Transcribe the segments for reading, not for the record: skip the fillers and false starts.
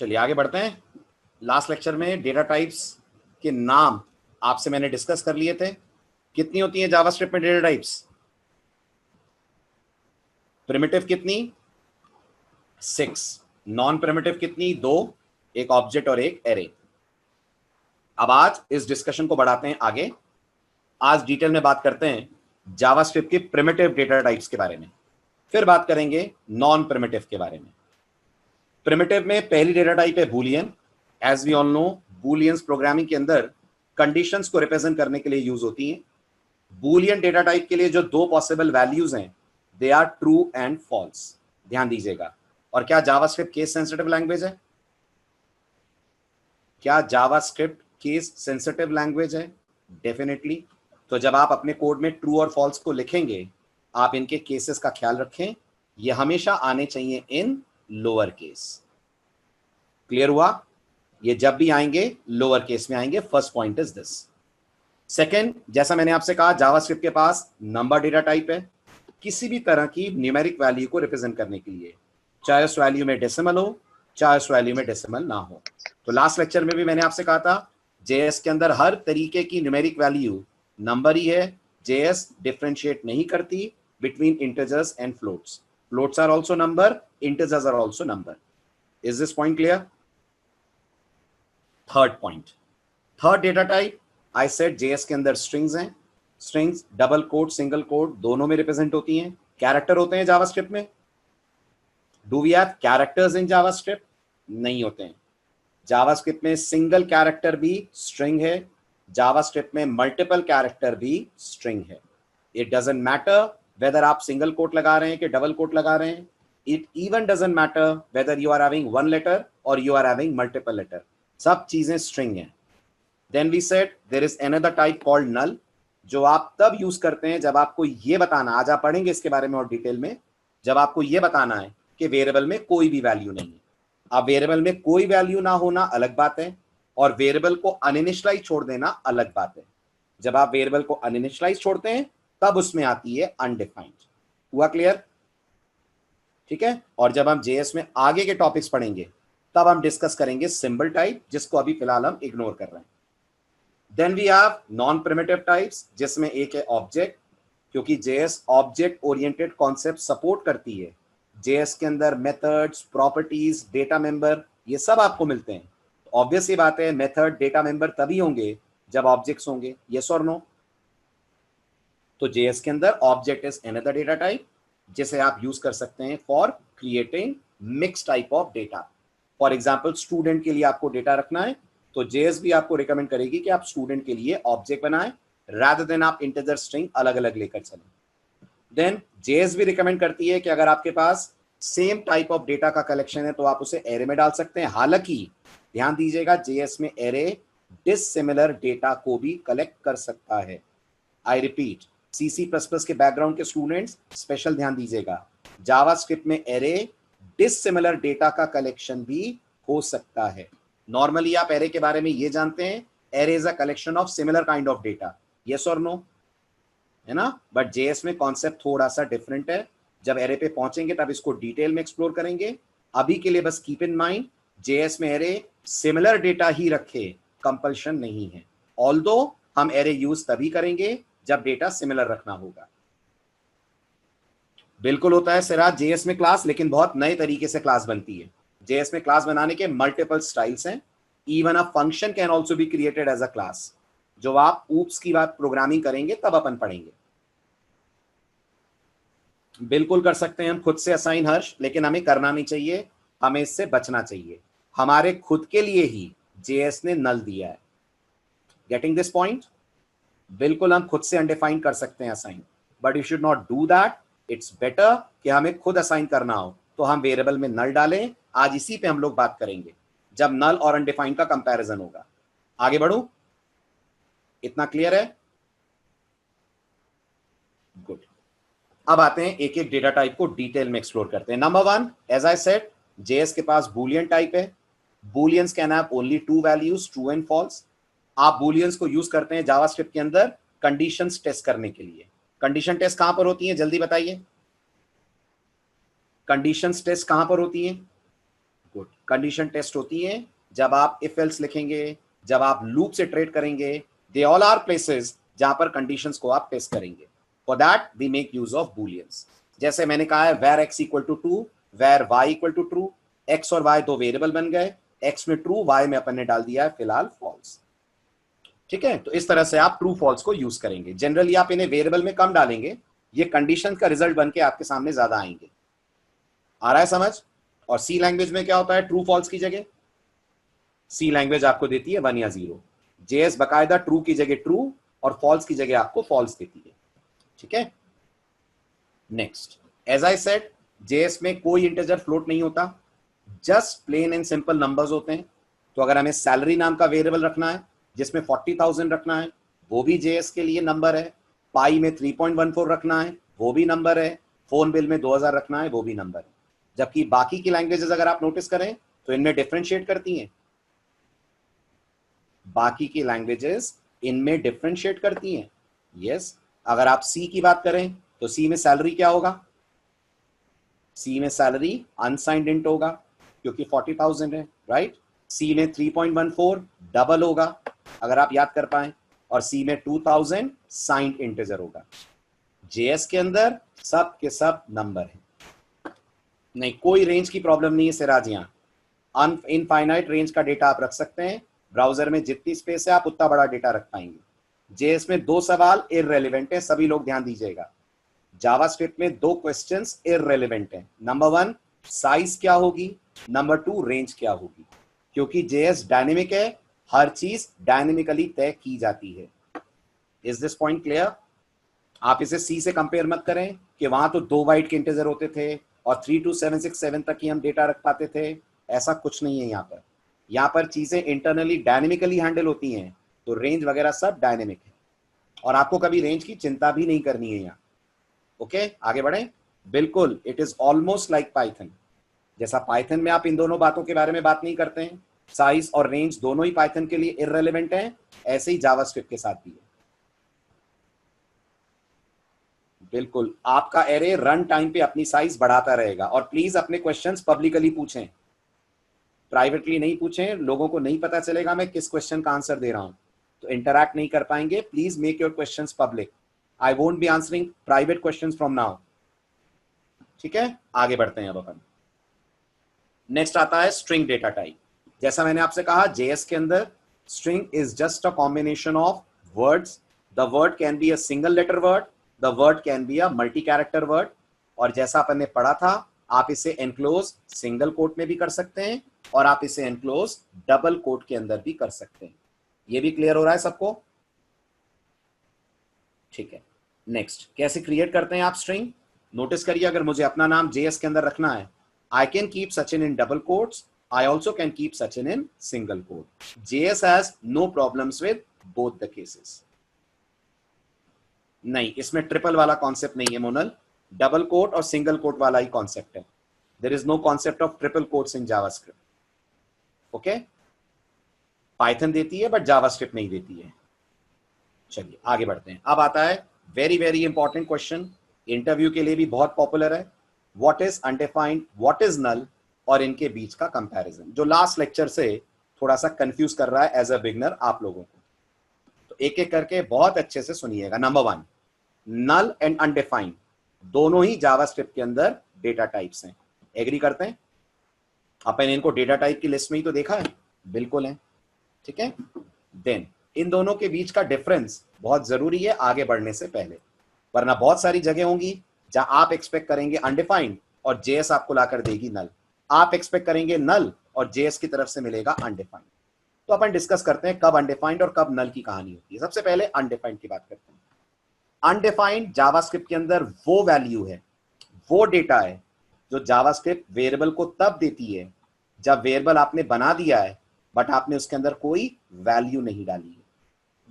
चलिए आगे बढ़ते हैं। लास्ट लेक्चर में डेटा टाइप्स के नाम आपसे मैंने डिस्कस कर लिए थे। कितनी होती है जावास्क्रिप्ट में डेटा टाइप्स? प्रिमिटिव कितनी? 6। नॉन प्रिमिटिव कितनी? 2, एक ऑब्जेक्ट और एक एरे। अब आज इस डिस्कशन को बढ़ाते हैं आगे। आज डिटेल में बात करते हैं जावास्क्रिप्ट के प्रिमिटिव डेटा टाइप्स के बारे में, फिर बात करेंगे नॉन प्रिमिटिव के बारे में। प्रिमिटिव में पहली डेटा टाइप है Boolean. As we all know, Booleans programming के अंदर कंडीशंस को रिप्रेजेंट करने के लिए यूज होती हैं। बूलियन डेटा टाइप के लिए जो दो पॉसिबल वैल्यूज हैं, they are true and false. ध्यान दीजिएगा। और क्या जावास्क्रिप्ट केस सेंसिटिव लैंग्वेज है? क्या जावास्क्रिप्ट केस सेंसिटिव लैंग्वेज है? डेफिनेटली। तो जब आप अपने कोड में ट्रू और फॉल्स को लिखेंगे, आप इनके केसेस का ख्याल रखें। ये हमेशा आने चाहिए इन लोअर केस। क्लियर हुआ? ये जब भी आएंगे लोअर केस में आएंगे। First point is this. Second, जैसा मैंने आपसे कहा, जावास्क्रिप्ट के पास नंबर डेटा टाइप है किसी भी तरह की न्यूमेरिक वैल्यू को रिप्रेजेंट करने के लिए, चाहे उस वैल्यू में डेसिमल हो, चाहे उस वैल्यू में डेसिमल ना हो। तो लास्ट लेक्चर में भी मैंने आपसे कहा था, जेएस के अंदर हर तरीके की न्यूमेरिक वैल्यू नंबर ही है। जेएस डिफरेंशिएट नहीं करती between integers and floats. Floats are also number, integers are also number. Is this point clear? Third point, third data type, I said JS के अंदर स्ट्रिंग्स हैं। Strings double quote single quote दोनों में represent होती हैं। Character होते हैं JavaScript में। Do we have characters in JavaScript? नहीं होते हैं। जावास्क्रिप्ट में सिंगल कैरेक्टर भी स्ट्रिंग है, जावास्क्रिप्ट में मल्टीपल कैरेक्टर भी स्ट्रिंग है। इट डजंट मैटर वेदर आप सिंगल कोट लगा रहे हैं कि डबल कोट लगा रहे हैं। It even doesn't matter whether you are having one letter और you are having multiple letter, सब चीजें स्ट्रिंग हैं। Then we said there is another type called नल, जो आप तब यूज करते हैं जब आपको ये बताना, आज आप पढ़ेंगे इसके बारे में और डिटेल में, जब आपको ये बताना है कि वेरिएबल में कोई भी वैल्यू नहीं है। अब वेरिएबल में कोई वैल्यू ना होना अलग बात है, और वेरिएबल को अनइनिशियलाइज छोड़ देना अलग बात है। जब आप वेरिएबल को अनइनिशियलाइज छोड़ते हैं तब उसमें आती है अनडिफाइंड। हुआ क्लियर? ठीक है। और जब हम जेएस में आगे के टॉपिक्स पढ़ेंगे तब हम डिस्कस करेंगे सिंबल टाइप, जिसको अभी फिलहाल हम इग्नोर कर रहे हैं। Then we have non primitive types, जिसमें एक है ऑब्जेक्ट, क्योंकि JS object oriented concept support करती है। जेएस के अंदर मेथड्स, प्रॉपर्टीज, डेटा मेंबर, ये सब आपको मिलते हैं। ऑब्वियस ही बात है, मेथड डेटा मेंबर तभी होंगे जब ऑब्जेक्ट्स होंगे। यस और नो? तो जेएस के अंदर object is another data type, जिसे आप यूज कर सकते हैं for creating mix type of data. For example, student के लिए आपको डेटा रखना है, तो जेएस भी आपको रिकमेंड करेगी कि आप स्टूडेंट के लिए ऑब्जेक्ट बनाएं, rather देन आप इंटीजर स्ट्रिंग अलग अलग लेकर चलें। देन जेएस भी रिकमेंड करती है कि अगर आपके पास सेम टाइप ऑफ डेटा का कलेक्शन है तो आप उसे एरे में डाल सकते हैं। हालांकि ध्यान दीजिएगा, जेएस में एरे डिसिमिलर डेटा को भी कलेक्ट कर सकता है। आई रिपीट, C++ के बैकग्राउंड के स्टूडेंट्स स्पेशल ध्यान दीजिएगा, जावास्क्रिप्ट में एरे डिसिमिलर डेटा का कलेक्शन भी हो सकता है। नॉर्मली आप एरे के बारे में ये जानते हैं, array is a collection of similar kind of data. Yes और नो? है ना? बट जेएस में कॉन्सेप्ट थोड़ा सा डिफरेंट है। जब एरे पे पहुंचेंगे तब इसको डिटेल में एक्सप्लोर करेंगे। अभी के लिए बस कीप इन माइंड, जेएस में एरे सिमिलर डेटा ही रखे, कंपल्शन नहीं है। ऑल्दो हम एरे यूज तभी करेंगे जब डेटा सिमिलर रखना होगा। बिल्कुल होता है सिराज जेएस में क्लास, लेकिन बहुत नए तरीके से क्लास बनती है। जेएस में क्लास बनाने के मल्टीपल स्टाइल्स हैं। Even a function can also be created as a class. जो आप ऊप्स की बात प्रोग्रामिंग करेंगे तब अपन पढ़ेंगे। बिल्कुल कर सकते हैं हम खुद से असाइन हर्ष, लेकिन हमें करना नहीं चाहिए, हमें इससे बचना चाहिए। हमारे खुद के लिए ही जेएस ने नल दिया है। Getting this point? बिल्कुल हम खुद से अनडिफाइन कर सकते हैं assign, but you should not do that. It's better कि हमें खुद असाइन करना हो तो हम वेरिएबल में नल डालें। आज इसी पे हम लोग बात करेंगे, जब नल और अनडिफाइंड का कंपैरिजन होगा। आगे बढ़ूं? इतना क्लियर है? गुड। अब आते हैं एक एक डेटा टाइप को डिटेल में एक्सप्लोर करते हैं। Number 1, as I said, JS के पास बूलियन टाइप है। Booleans can have only 2 values, true and false. आप बूलियंस को यूज करते हैं जावास्क्रिप्ट के अंदर कंडीशंस टेस्ट करने के लिए। कंडीशन टेस्ट कहां पर होती है, जल्दी बताइए। कंडीशंस टेस्ट कहां पर होती है? गुड। कंडीशन टेस्ट होती है जब आप इफ एल्स लिखेंगे, जब आप लूप से ट्रेड करेंगे, दे ऑल आर प्लेसेस जहां पर कंडीशंस को आप टेस्ट करेंगे। For that we make use of Booleans. जैसे मैंने कहा है var x equal to 2, var y equal to true, x और y दो वेरिएबल बन गए, x में ट्रू, y में अपन ने डाल दिया है फिलहाल फॉल्स। ठीक है, तो इस तरह से आप ट्रू फॉल्स को यूज करेंगे। जनरली आप इन्हें वेरिएबल में कम डालेंगे, ये कंडीशन का रिजल्ट बन के आपके सामने ज्यादा आएंगे। आ रहा है समझ? और सी लैंग्वेज में क्या होता है ट्रू फॉल्स की जगह? सी लैंग्वेज आपको देती है 1 या 0। जेएस बकायदा ट्रू की जगह ट्रू और फॉल्स की जगह आपको फॉल्स देती है। ठीक है, next, as I said, JS में कोई इंटीजर फ्लोट नहीं होता, just plain and simple numbers होते हैं। तो अगर हमें सैलरी नाम का वेरिएबल रखना है जिसमें 40,000 रखना है, वो भी जेएस के लिए नंबर है। पाई में 3.14 रखना है, वो भी नंबर है। फोन बिल में 2000 रखना है, वो भी नंबर है। जबकि बाकी की लैंग्वेजेस अगर आप नोटिस करें तो इनमें डिफरेंशिएट करती हैं। बाकी की लैंग्वेजेस इनमें डिफरेंशिएट करती हैं। यस, अगर आप सी की बात करें तो सी में सैलरी क्या होगा? सी में सैलरी अनसाइंड इंट होगा क्योंकि 40,000 है, राइट। सी में 3.14 डबल होगा अगर आप याद कर पाए, और सी में 2000 साइंड इंटीजर होगा। जेएस के अंदर सब के सब नंबर है, नहीं कोई रेंज की प्रॉब्लम नहीं है सिराज। यहाँ इनफाइनाइट रेंज का डेटा आप रख सकते हैं। ब्राउजर में जितनी स्पेस है आप उतना बड़ा डेटा रख पाएंगे। जेएस में दो सवाल इररेलेवेंट है, सभी लोग ध्यान दीजिएगा। जावास्क्रिप्ट में दो क्वेश्चंस इररेलेवेंट है। नंबर 1 साइज क्या होगी, नंबर 2 रेंज क्या होगी। क्योंकि जेएस डायनेमिक है, हर चीज डायनेमिकली तय की जाती है। Is this point clear? आप इसे सी से कंपेयर मत करें कि वहां तो 2 बाइट के इंटीजर होते थे और 32767 तक ही हम डेटा रख पाते थे। ऐसा कुछ नहीं है यहाँ पर। यहाँ पर चीजें इंटरनली डायनेमिकली हैंडल होती हैं, तो रेंज वगैरह सब डायनेमिक है और आपको कभी रेंज की चिंता भी नहीं करनी है यहाँ। ओके, आगे बढ़े। बिल्कुल, it is almost like Python. जैसा पाइथन में आप इन दोनों बातों के बारे में बात नहीं करते हैं, साइज और रेंज दोनों ही पाइथन के लिए इररेलेवेंट हैं, ऐसे ही जावास्क्रिप्ट के साथ भी है। बिल्कुल, आपका एरे रन टाइम पे अपनी साइज बढ़ाता रहेगा। और प्लीज अपने क्वेश्चंस पब्लिकली पूछें, प्राइवेटली नहीं पूछें। लोगों को नहीं पता चलेगा मैं किस क्वेश्चन का आंसर दे रहा हूं, तो इंटरैक्ट नहीं कर पाएंगे। Please make your questions public. I won't be answering private questions from now. ठीक है, आगे बढ़ते हैं अब अपन। नेक्स्ट आता है स्ट्रिंग डेटा टाइप। जैसा मैंने आपसे कहा, जेएस के अंदर string is just a combination of words. The word can be a single letter word, the word can be a multi character word. और जैसा अपन ने पढ़ा था, आप इसे एनक्लोज सिंगल कोट में भी कर सकते हैं और आप इसे एनक्लोज डबल कोट के अंदर भी कर सकते हैं। ये भी क्लियर हो रहा है सबको? ठीक है, नेक्स्ट, कैसे क्रिएट करते हैं आप स्ट्रिंग? नोटिस करिए, अगर मुझे अपना नाम जेएस के अंदर रखना है, I can keep Sachin in double quotes. I also can keep Sachin in single quote. JS has no problems with both the cases. नहीं, इसमें ट्रिपल वाला कॉन्सेप्ट नहीं है मोनल, डबल कोट और सिंगल कोट वाला ही कॉन्सेप्ट है। There is no concept of triple quotes in JavaScript. Okay, Python देती है बट जावास्क्रिप्ट नहीं देती है। चलिए आगे बढ़ते हैं। अब आता है very very important question, interview के लिए भी बहुत पॉपुलर है। What is undefined, what is null, और इनके बीच का कंपैरिजन, जो लास्ट लेक्चर से थोड़ा सा कंफ्यूज कर रहा है एज अ बिगनर आप लोगों को। तो एक एक करके बहुत अच्छे से सुनिएगा। नंबर 1, नल एंड अनडिफाइंड दोनों ही जावास्क्रिप्ट के अंदर डेटा टाइप्स हैं। एग्री करते हैं? अपन इनको डेटा टाइप की लिस्ट में ही तो देखा है, बिल्कुल है। ठीक है, देन इन दोनों के बीच का डिफरेंस बहुत जरूरी है आगे बढ़ने से पहले, वरना बहुत सारी जगह होंगी जहां आप एक्सपेक्ट करेंगे अनडिफाइंड और जेएस आपको लाकर देगी नल, आप एक्सपेक्ट करेंगे नल और जेएस की तरफ से मिलेगा अनडिफाइंड। तो अपन डिस्कस करते हैं कब अनडिफाइंड और कब नल की कहानी होती है। सबसे पहले अनडिफाइंड की बात करते हैं। अनडिफाइंड जावास्क्रिप्ट के अंदर वो वैल्यू है, वो डेटा है जो जावास्क्रिप्ट वेरिएबल को तब देती है जब वेरिएबल आपने बना दिया है बट आपने उसके अंदर कोई वैल्यू नहीं डाली है।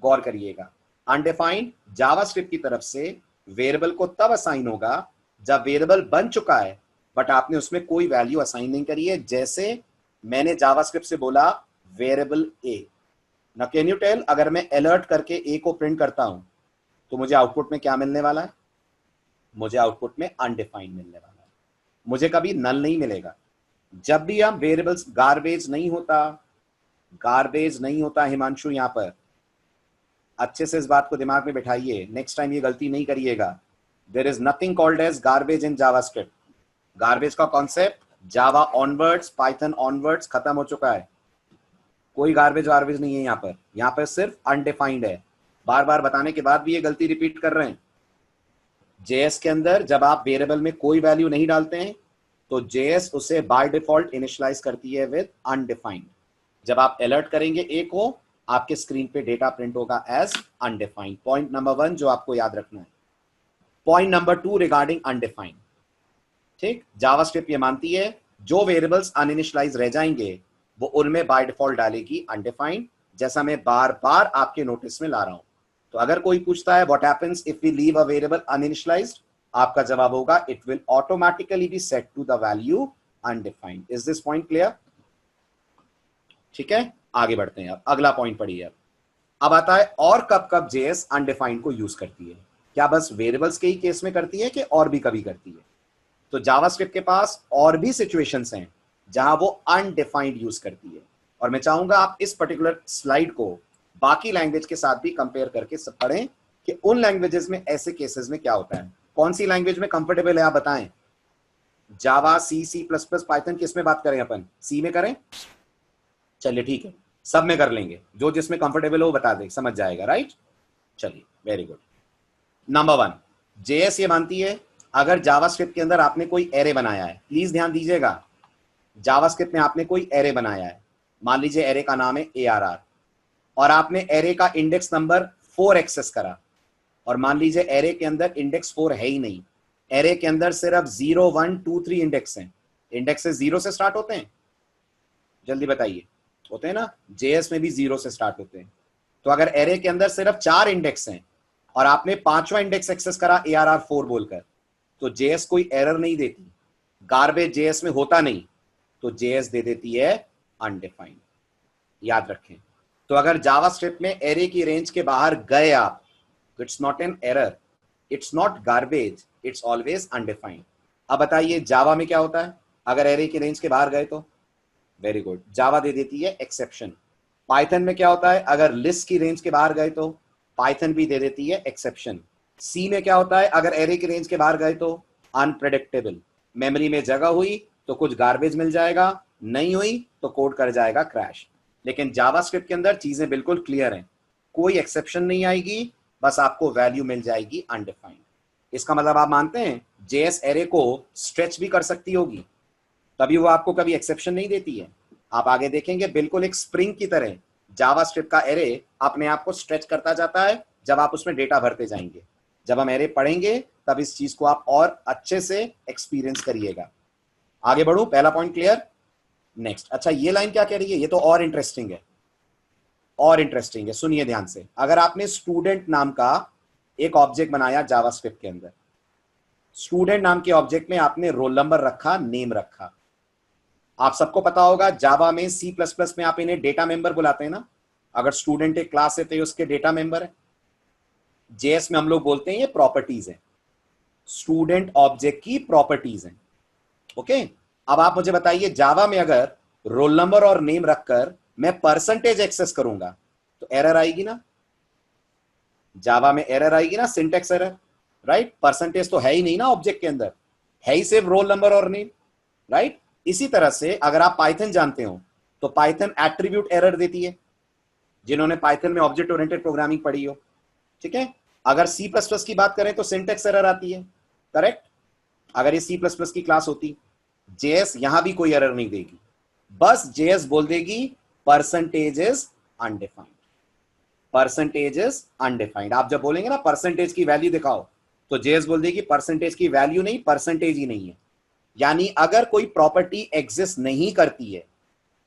गौर करिएगा, अनडिफाइंड जावास्क्रिप्ट की तरफ से वेरिएबल को तब असाइन होगा जब वेरिएबल बन चुका है बट आपने उसमें कोई वैल्यू असाइन नहीं करी है। जैसे मैंने जावास्क्रिप्ट से बोला वेरिएबल ए, ना कैन यू टेल, अगर मैं अलर्ट करके ए को प्रिंट करता हूं तो मुझे आउटपुट में क्या मिलने वाला है? मुझे आउटपुट में अनडिफाइंड मिलने वाला है, मुझे कभी नल नहीं मिलेगा। जब भी हम वेरिएबल्स, गार्बेज नहीं होता, गार्बेज नहीं होता हिमांशु, यहां पर अच्छे से इस बात को दिमाग में बिठाइए, नेक्स्ट टाइम ये गलती नहीं करिएगा। There is nothing called as garbage in JavaScript. Garbage का concept Java onwards, Python onwards खत्म हो चुका है। कोई गार्बेज वार्बेज नहीं है यहाँ पर सिर्फ अनडिफाइंड है। बार बार बताने के बाद भी ये गलती रिपीट कर रहे हैं। जेएस के अंदर जब आप वेरिएबल में कोई वैल्यू नहीं डालते हैं तो जेएस उसे बाय डिफॉल्ट इनिशियलाइज करती है विद अनडिफाइंड। जब आप अलर्ट करेंगे ए को, आपके स्क्रीन पे डेटा प्रिंट होगा एज अनडिफाइंड। पॉइंट नंबर 1 जो आपको याद रखना है। पॉइंट नंबर 2 रिगार्डिंग अनडिफाइंड, ठीक, जावास्क्रिप्ट ये मानती है जो वेरिएबल्स अनइनिशियलाइज रह जाएंगे वो उनमें बाय डिफॉल्ट डालेगी अनडिफाइंड, जैसा मैं बार बार आपके नोटिस में ला रहा हूं। तो अगर कोई पूछता है what happens if we leave a variable uninitialised, आपका जवाब होगा it will automatically be set to the value undefined. Is this point clear? ठीक है, आगे बढ़ते हैं। अब अगला पॉइंट पढ़िए। अब आता है और कब कब जेएस अनडिफाइंड को यूज करती है। क्या बस वेरिएबल्स के ही केस में करती है कि और भी कभी करती है? तो जावास्क्रिप्ट के पास और भी सिचुएशंस हैं जहां वो अनडिफाइंड यूज करती है, और मैं चाहूंगा आप इस पर्टिकुलर स्लाइड को बाकी लैंग्वेज के साथ भी कंपेयर करके सब पढ़ें कि उन लैंग्वेजेस में ऐसे केसेस में क्या होता है। कौन सी लैंग्वेज में कंफर्टेबल है आप बताएं? जावा, सी, सी प्लस प्लस, पाइथन, किस में बात करें अपन? सी में करें? चलिए ठीक है, सब में कर लेंगे, जो जिसमें कंफर्टेबल हो बता दे, समझ जाएगा, राइट? चलिए, वेरी गुड। नंबर 1, जेएस ये मानती है अगर जावास्क्रिप्ट के अंदर आपने कोई एरे बनाया है, प्लीज ध्यान दीजिएगा, जावास्क्रिप्ट में आपने कोई एरे बनाया है, मान लीजिए एरे का नाम है ARR, और आपने एरे का इंडेक्स नंबर 4 एक्सेस करा, और मान लीजिए एरे के अंदर इंडेक्स 4 है ही नहीं, एरे के अंदर सिर्फ 0, 1, 2, 3 इंडेक्स हैं। इंडेक्स 0 से स्टार्ट होते हैं, जल्दी बताइए, होते हैं ना? जेएस में भी 0 से स्टार्ट होते हैं। तो अगर एरे के अंदर सिर्फ 4 इंडेक्स हैं और आपने 5वां इंडेक्स एक्सेस करा ARR 4 बोलकर, तो जेएस कोई एरर नहीं देती, गार्बेज जेएस में होता नहीं, तो जेएस दे देती है अनडिफाइंड। याद रखें। तो अगर जावास्क्रिप्ट में एरे की रेंज के बाहर गए आप, तो it's not an error, it's not garbage, it's always undefined. अब बताइए जावा में क्या होता है अगर एरे की रेंज के बाहर गए तो? वेरी गुड, जावा दे देती है एक्सेप्शन। पाइथन में क्या होता है अगर लिस्ट की रेंज के बाहर गए तो? पाइथन भी दे देती है एक्सेप्शन। सी में क्या होता है अगर एरे की रेंज के बाहर गए तो? अनप्रेडिक्टेबल, मेमोरी में जगह हुई तो कुछ गार्बेज मिल जाएगा, नहीं हुई तो कोड कर जाएगा क्रैश। लेकिन जावास्क्रिप्ट के अंदर चीजें बिल्कुल क्लियर हैं, कोई एक्सेप्शन नहीं आएगी, बस आपको वैल्यू मिल जाएगी अनडिफाइंड। इसका मतलब आप मानते हैं जेएस एरे को स्ट्रेच भी कर सकती होगी, तभी वो आपको कभी एक्सेप्शन नहीं देती है। आप आगे देखेंगे बिल्कुल एक स्प्रिंग की तरह जावास्क्रिप्ट का एरे अपने आप को स्ट्रेच करता जाता है जब आप उसमें डेटा भरते जाएंगे। जब हम एरे पढ़ेंगे तब इस चीज को आप और अच्छे से एक्सपीरियंस करिएगा। आगे बढ़ूं, पहला पॉइंट क्लियर। नेक्स्ट, अच्छा ये लाइन क्या कह रही है, ये तो और इंटरेस्टिंग है, और इंटरेस्टिंग है, सुनिए ध्यान से। अगर आपने स्टूडेंट नाम का एक ऑब्जेक्ट बनाया जावास्क्रिप्ट के अंदर, स्टूडेंट नाम के ऑब्जेक्ट में आपने रोल नंबर रखा, नेम रखा। आप सबको पता होगा जावा में, C++ में आप इन्हें डेटा मेंबर बुलाते हैं ना, अगर स्टूडेंट एक क्लास है तो ये उसके डेटा मेंबर है। जेएस में हम लोग बोलते हैं ये प्रॉपर्टीज है, स्टूडेंट ऑब्जेक्ट की प्रॉपर्टीज हैं। ओके, अब आप मुझे बताइए जावा में अगर रोल नंबर और नेम रखकर मैं परसेंटेज एक्सेस करूंगा तो एरर आएगी ना? जावा में एरर आएगी ना, सिंटेक्स एरर, राइट? परसेंटेज तो है ही नहीं ना ऑब्जेक्ट के अंदर, है ही सिर्फ रोल नंबर और नेम, राइट? इसी तरह से अगर आप पाइथन जानते हो तो पाइथन एट्रीब्यूट एरर देती है, जिन्होंने पाइथन में ऑब्जेक्ट ओरिएंटेड प्रोग्रामिंग पढ़ी हो, ठीक है? अगर C++ की बात करें तो सिंटेक्स एरर आती है, करेक्ट? अगर ये C++ की क्लास होती, जेएस यहां भी कोई एरर नहीं देगी, बस जेएस बोल देगी percentage is undefined, percentage is undefined. आप जब बोलेंगे ना परसेंटेज की वैल्यू दिखाओ, तो जेएस बोल देगी परसेंटेज की वैल्यू नहीं, परसेंटेज ही नहीं है। यानी अगर कोई प्रॉपर्टी एग्जिस्ट नहीं करती है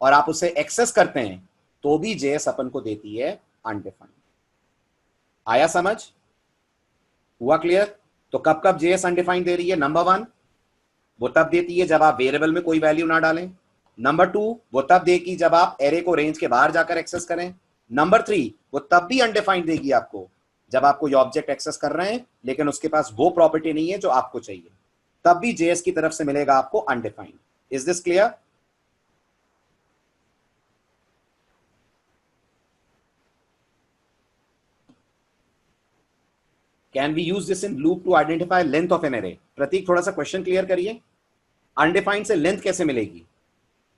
और आप उसे एक्सेस करते हैं तो भी जेएस अपन को देती है अनडिफाइंड। आया समझ? हुआ क्लियर? तो कब कब जेएस अनडिफाइंड दे रही है? नंबर 1, वो तब देती है जब आप वेरिएबल में कोई वैल्यू ना डालें। नंबर 2, वो तब देगी जब आप एरे को रेंज के बाहर जाकर एक्सेस करें। नंबर 3, वो तब भी अनडिफाइंड देगी आपको जब आप कोई ऑब्जेक्ट एक्सेस कर रहे हैं लेकिन उसके पास वो प्रॉपर्टी नहीं है जो आपको चाहिए, तब भी जेएस की तरफ से मिलेगा आपको undefined. Is this clear? Can we use this in loop to identify length of an array? Prateek थोड़ा सा क्वेश्चन क्लियर करिए। अनडिफाइंड से लेंथ कैसे मिलेगी?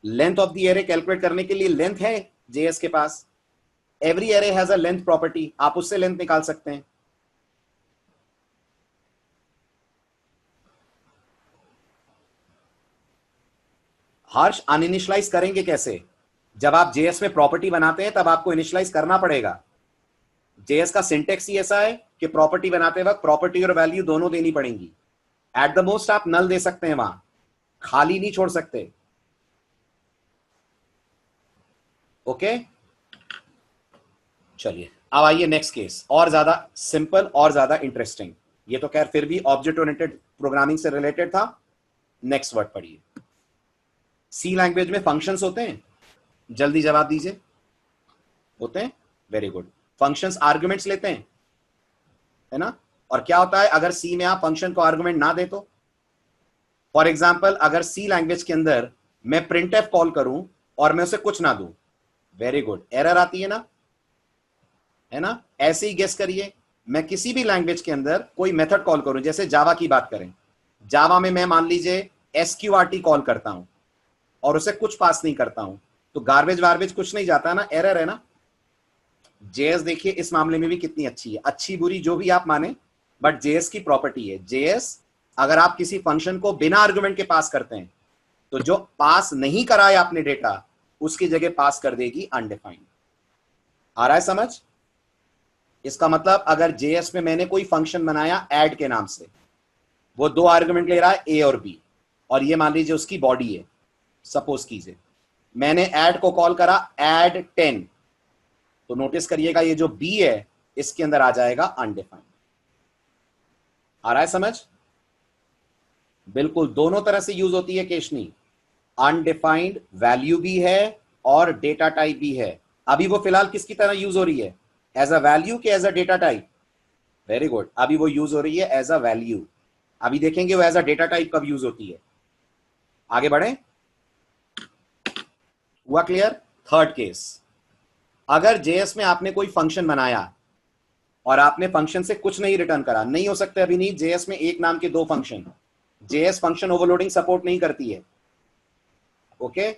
Length of the array calculate करने के लिए लेंथ है जेएस के पास। Every array has a length property, आप उससे लेंथ निकाल सकते हैं। हर्ष अनइनिशियलाइज करेंगे कैसे? जब आप जेएस में प्रॉपर्टी बनाते हैं तब आपको इनिशियलाइज करना पड़ेगा। जेएस का सिंटेक्स ही ऐसा है कि प्रॉपर्टी बनाते वक्त प्रॉपर्टी और वैल्यू दोनों देनी पड़ेंगी। एट द मोस्ट आप नल दे सकते हैं, वहां खाली नहीं छोड़ सकते। ओके, चलिए अब आइए नेक्स्ट केस, और ज्यादा सिंपल और ज्यादा इंटरेस्टिंग। ये तो खैर फिर भी ऑब्जेक्ट ओरिएंटेड प्रोग्रामिंग से रिलेटेड था। नेक्स्ट वर्ड पढ़िए। सी लैंग्वेज में फंक्शंस होते हैं, जल्दी जवाब दीजिए। होते हैं, वेरी गुड। फंक्शंस आर्गुमेंट्स लेते हैं, है ना? और क्या होता है अगर सी में आप फंक्शन को आर्गुमेंट ना दे तो? फॉर एग्जाम्पल अगर सी लैंग्वेज के अंदर मैं प्रिंटफ कॉल करूं और मैं उसे कुछ ना दूं, वेरी गुड, एरर आती है ना, है ना? ऐसे ही गेस करिए, मैं किसी भी लैंग्वेज के अंदर कोई मेथड कॉल करूं, जैसे जावा की बात करें, जावा में मैं मान लीजिए SQRT कॉल करता हूं और उसे कुछ पास नहीं करता हूं, तो गार्बेज वार्बेज कुछ नहीं जाता ना, एरर है ना? जेएस देखिए इस मामले में भी कितनी अच्छी है, अच्छी बुरी जो भी आप माने, बट जेएस की प्रॉपर्टी है। जेएस अगर आप किसी फंक्शन को बिना आर्गुमेंट के पास करते हैं तो जो पास नहीं कराया आपने डेटा उसकी जगह पास कर देगी अनडिफाइंड। आ रहा है समझ? इसका मतलब अगर जेएस में मैंने कोई फंक्शन बनाया ऐड के नाम से, वो दो आर्गुमेंट ले रहा है ए और बी, और ये मान लीजिए उसकी बॉडी है, सपोज कीजिए मैंने ऐड को कॉल करा ऐड 10, तो नोटिस करिएगा ये जो बी है इसके अंदर आ जाएगा अनडिफाइंड। आ रहा है समझ? बिल्कुल दोनों तरह से यूज होती है केशनी, अनडिफाइंड वैल्यू भी है और डेटा टाइप भी है। अभी वो फिलहाल किसकी तरह यूज हो रही है, एज अ वैल्यू के as a data type? Very good, अभी वो यूज हो रही है एज अ वैल्यू। अभी देखेंगे वो एज अ डेटा टाइप कब यूज होती है। आगे बढ़े, हुआ क्लियर? थर्ड केस, अगर जेएस में आपने कोई फंक्शन बनाया और आपने फंक्शन से कुछ नहीं रिटर्न करा, नहीं हो सकता अभी नहीं, जेएस में एक नाम के दो function, JS function overloading support नहीं करती है। ओके,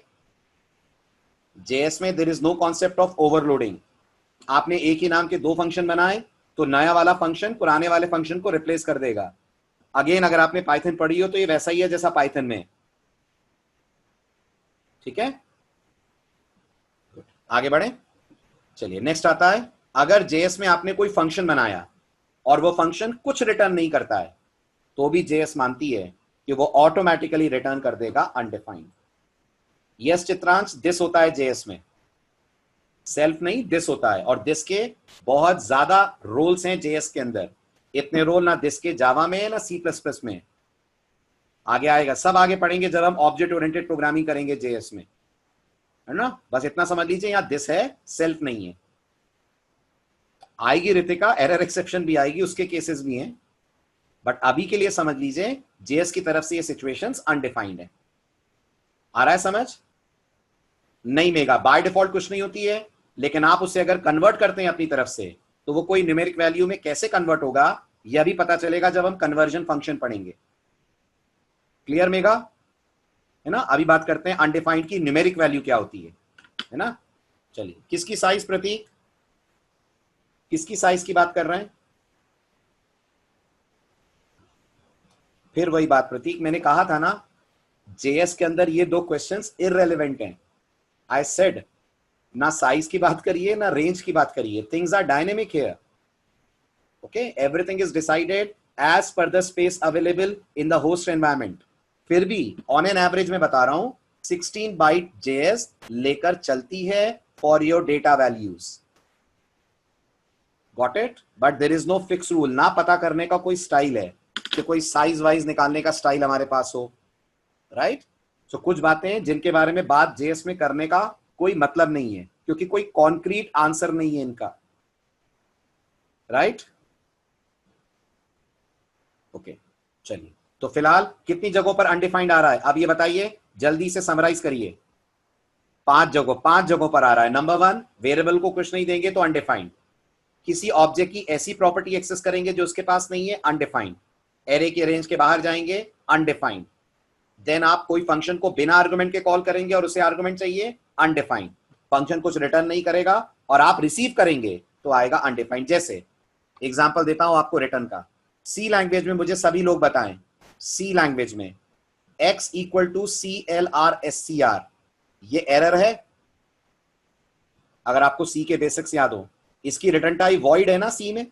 जेएस में there is no concept of overloading. आपने एक ही नाम के दो फंक्शन बनाए तो नया वाला फंक्शन पुराने वाले फंक्शन को रिप्लेस कर देगा। अगेन अगर आपने पाइथन पढ़ी हो तो ये वैसा ही है जैसा पाइथन में, ठीक है? आगे बढ़े, चलिए नेक्स्ट आता है, अगर जेएस में आपने कोई फंक्शन बनाया और वो फंक्शन कुछ रिटर्न नहीं करता है तो भी जेएस मानती है कि वो ऑटोमेटिकली रिटर्न कर देगा अनडिफाइंड। यस चित्रांश, दिस होता है जेएस में, सेल्फ नहीं दिस होता है, और दिस के बहुत ज्यादा रोल्स हैं जेएस के अंदर। इतने रोल ना दिस के जावा में है ना C++ में। आगे आएगा, सब आगे पढ़ेंगे जब हम ऑब्जेक्ट ओरिएंटेड प्रोग्रामिंग करेंगे जेएस में, है ना? बस इतना समझ लीजिए यहां दिस है, सेल्फ नहीं है। आएगी रितिका, एरर एक्सेप्शन भी आएगी, उसके केसेस भी हैं, बट अभी के लिए समझ लीजिए जेएस की तरफ से ये सिचुएशंस अनडिफाइंड है। आ रहा है समझ? नहीं मेगा, बाय डिफॉल्ट कुछ नहीं होती है, लेकिन आप उसे अगर कन्वर्ट करते हैं अपनी तरफ से तो वो कोई न्यूमेरिक वैल्यू में कैसे कन्वर्ट होगा यह भी पता चलेगा जब हम कन्वर्जन फंक्शन पढ़ेंगे। Clear mega? है ना? अभी बात करते हैं अनडिफाइंड की न्यूमेरिक वैल्यू क्या होती है ना? चलिए, किसकी साइज प्रतीक, किसकी साइज की बात कर रहे हैं? फिर वही बात प्रतीक, मैंने कहा था ना जेएस के अंदर ये दो क्वेश्चंस इररेलेवेंट हैं। आई सेड ना साइज की बात करिए ना रेंज की बात करिए, things are dynamic here. Okay, everything is decided as per the space available in the host environment. फिर भी ऑन एन एवरेज में बता रहा हूं 16 बाइट जेएस लेकर चलती है for your data values. Got it? But there is no fix rule, ना पता करने का कोई स्टाइल है कि कोई साइज वाइज निकालने का स्टाइल हमारे पास हो, राइट? सो कुछ बातें जिनके बारे में बात जेएस में करने का कोई मतलब नहीं है क्योंकि कोई कॉन्क्रीट आंसर नहीं है इनका, राइट? ओके, चलिए, तो फिलहाल कितनी जगहों पर अनडिफाइंड आ रहा है अब ये बताइए, जल्दी से समराइज करिए। 5 जगहों पर आ रहा है। नंबर 1, वेरिएबल को कुछ नहीं देंगे तो अनडिफाइंड। किसी ऑब्जेक्ट की ऐसी प्रॉपर्टी एक्सेस करेंगे जो उसके पास नहीं है, अनडिफाइंड। एरे के रेंज के बाहर जाएंगे, अनडिफाइंड। देन आप कोई फंक्शन को बिना आर्गुमेंट के कॉल करेंगे और उसे आर्गुमेंट चाहिए, अनडिफाइंड। फंक्शन कुछ रिटर्न नहीं करेगा और आप रिसीव करेंगे तो आएगा अनडिफाइंड। जैसे एग्जांपल देता हूं आपको रिटर्न का। सी लैंग्वेज में मुझे सभी लोग बताएं, सी लैंग्वेज में x इक्वल टू CLRSCR, ये एरर है? अगर आपको सी के बेसिक्स याद हो, इसकी रिटर्न टाइप वॉइड है ना सी में,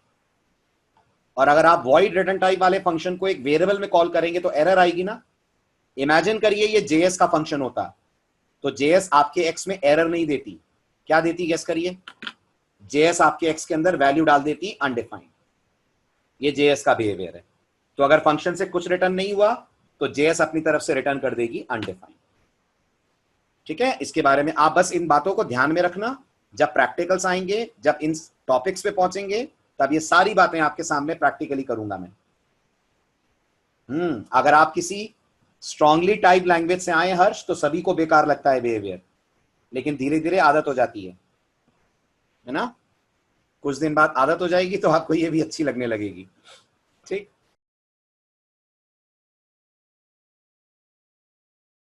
और अगर आप वॉइड रिटर्न टाइप वाले फंक्शन को एक वेरिएबल में कॉल करेंगे तो एरर आएगी ना। इमेजिन करिए ये जेएस का फंक्शन होता, तो जेएस आपके एक्स में एरर नहीं देती, क्या देती गेस करिए? जेएस आपके एक्स के अंदर वैल्यू डाल देती अनडिफाइंड। ये जेएस का बिहेवियर है। तो अगर फंक्शन से कुछ रिटर्न नहीं हुआ तो जेएस अपनी तरफ से रिटर्न कर देगी अनडिफाइंड। ठीक है, इसके बारे में आप बस इन बातों को ध्यान में रखना। जब प्रैक्टिकल्स आएंगे, जब इन टॉपिक्स पे पहुंचेंगे, तब ये सारी बातें आपके सामने प्रैक्टिकली करूंगा मैं। अगर आप किसी स्ट्रांगली टाइप लैंग्वेज से आए हर्ष, तो सभी को बेकार लगता है बिहेवियर, लेकिन धीरे धीरे आदत हो जाती है ना? कुछ दिन बाद आदत हो जाएगी तो आपको ये भी अच्छी लगने लगेगी। ठीक।